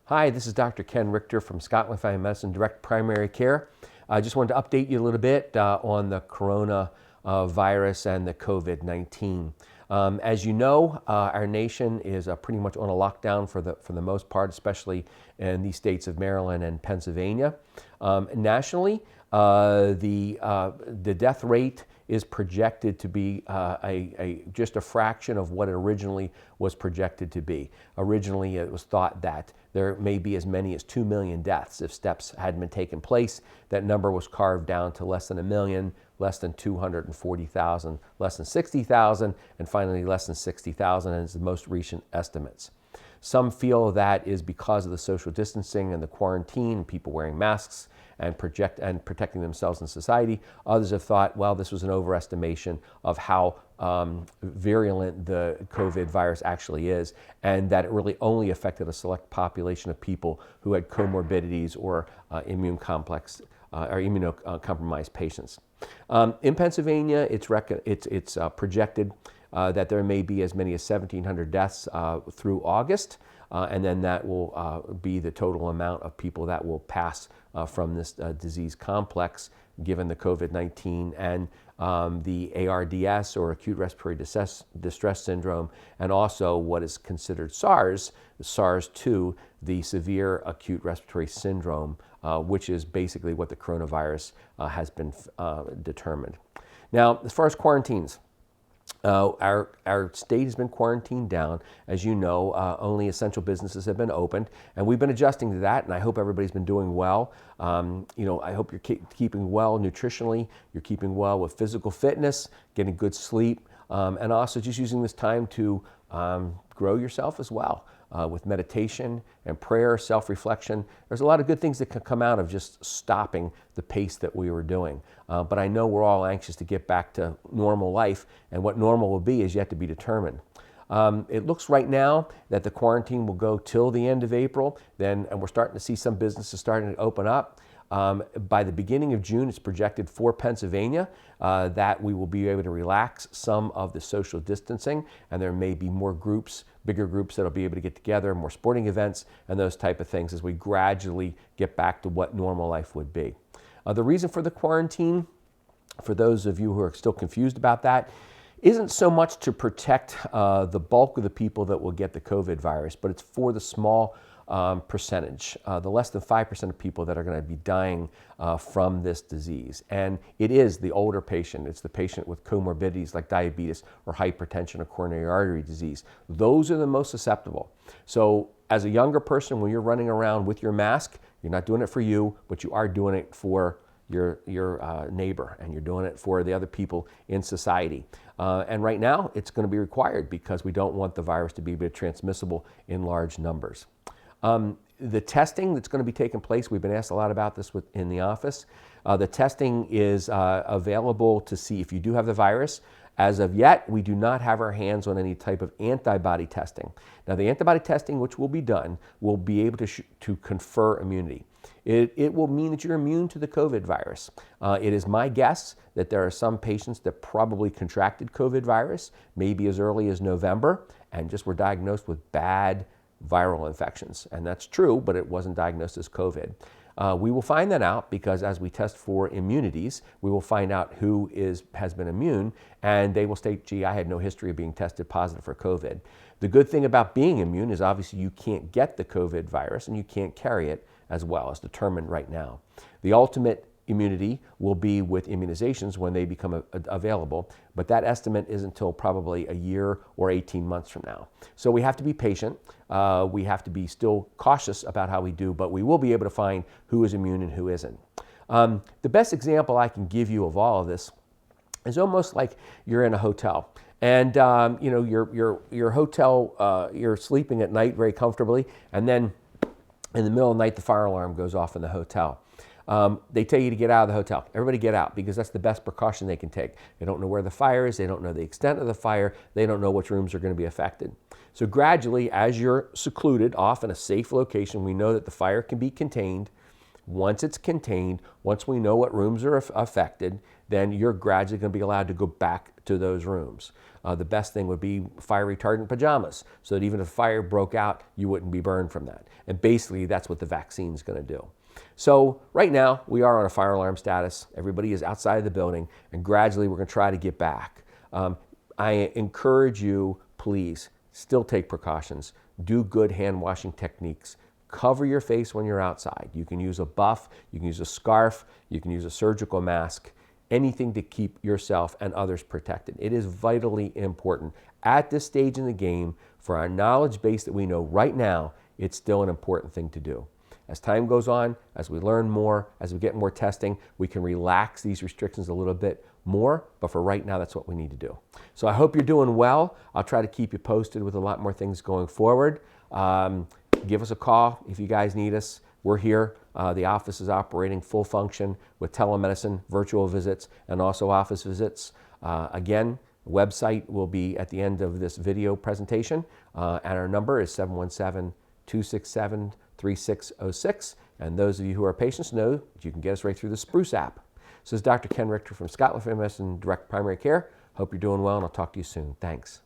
Hi, this is Dr. Ken Richter from Scotland Family Medicine Direct Primary Care. I just wanted to update you a little bit on the corona virus and the COVID-19. As you know, our nation is pretty much on a lockdown for the most part, especially in the states of Maryland and Pennsylvania. Nationally, the death rate is projected to be just a fraction of what it originally was projected to be. Originally, it was thought that there may be as many as 2 million deaths if steps hadn't been taken place. That number was carved down to less than 1 million, less than 240,000, less than 60,000, and finally less than 60,000 as the most recent estimates. Some feel that is because of the social distancing and the quarantine, people wearing masks and protecting themselves in society. Others have thought, well, this was an overestimation of how virulent the COVID virus actually is, and that it really only affected a select population of people who had comorbidities or immunocompromised patients. In Pennsylvania, it's projected that there may be as many as 1,700 deaths through August, and then that will be the total amount of people that will pass from this disease complex, given the COVID-19 and the ARDS, or acute respiratory distress syndrome, and also what is considered SARS-2, the severe acute respiratory syndrome, which is basically what the coronavirus has been determined. Now, as far as quarantines, our state has been quarantined down. As you know, only essential businesses have been opened, and we've been adjusting to that, and I hope everybody's been doing well. I hope you're keeping well nutritionally, you're keeping well with physical fitness, getting good sleep, and also just using this time to grow yourself as well. With meditation and prayer, self-reflection. There's a lot of good things that can come out of just stopping the pace that we were doing. But I know we're all anxious to get back to normal life, and what normal will be is yet to be determined. It looks right now that the quarantine will go till the end of April, and we're starting to see some businesses starting to open up. By the beginning of June, it's projected for Pennsylvania that we will be able to relax some of the social distancing, and there may be more groups, bigger groups that'll be able to get together, more sporting events, and those type of things as we gradually get back to what normal life would be. The reason for the quarantine, for those of you who are still confused about that, isn't so much to protect the bulk of the people that will get the COVID virus, but it's for the small percentage, the less than 5% of people that are going to be dying from this disease. And it is the older patient. It's the patient with comorbidities like diabetes or hypertension or coronary artery disease. Those are the most susceptible. So as a younger person, when you're running around with your mask, you're not doing it for you, but you are doing it for your neighbor, and you're doing it for the other people in society. And right now, it's going to be required because we don't want the virus to be transmissible in large numbers. The testing that's going to be taking place, we've been asked a lot about this in the office. The testing is available to see if you do have the virus. As of yet, we do not have our hands on any type of antibody testing. Now, the antibody testing, which will be done, will be able to confer immunity. It will mean that you're immune to the COVID virus. It is my guess that there are some patients that probably contracted COVID virus, maybe as early as November, and just were diagnosed with bad viral infections. And that's true, but it wasn't diagnosed as COVID. We will find that out because as we test for immunities, we will find out who has been immune, and they will state, gee, I had no history of being tested positive for COVID. The good thing about being immune is obviously you can't get the COVID virus and you can't carry it as well as determined right now. The ultimate immunity will be with immunizations when they become available, but that estimate is until probably a year or 18 months from now. So we have to be patient. We have to be still cautious about how we do, but we will be able to find who is immune and who isn't. The best example I can give you of all of this is almost like you're in a hotel. And your hotel, you're sleeping at night very comfortably, and then in the middle of the night, the fire alarm goes off in the hotel. They tell you to get out of the hotel. Everybody get out, because that's the best precaution they can take. They don't know where the fire is. They don't know the extent of the fire. They don't know which rooms are going to be affected. So gradually, as you're secluded off in a safe location, we know that the fire can be contained. Once it's contained, once we know what rooms are affected, then you're gradually going to be allowed to go back to those rooms. The best thing would be fire retardant pajamas, so that even if a fire broke out, you wouldn't be burned from that. And basically, that's what the vaccine is going to do. So right now, we are on a fire alarm status. Everybody is outside of the building, and gradually we're going to try to get back. I encourage you, please, still take precautions. Do good hand washing techniques. Cover your face when you're outside. You can use a buff, you can use a scarf, you can use a surgical mask, anything to keep yourself and others protected. It is vitally important. At this stage in the game, for our knowledge base that we know right now, it's still an important thing to do. As time goes on, as we learn more, as we get more testing, we can relax these restrictions a little bit more, but for right now, that's what we need to do. So I hope you're doing well. I'll try to keep you posted with a lot more things going forward. Give us a call if you guys need us. We're here. The office is operating full function with telemedicine, virtual visits, and also office visits. Again, the website will be at the end of this video presentation, and our number is 717-267-3606. And those of you who are patients know that you can get us right through the Spruce app. This is Dr. Ken Richter from Scotland Family Medicine Direct Primary Care. Hope you're doing well, and I'll talk to you soon. Thanks.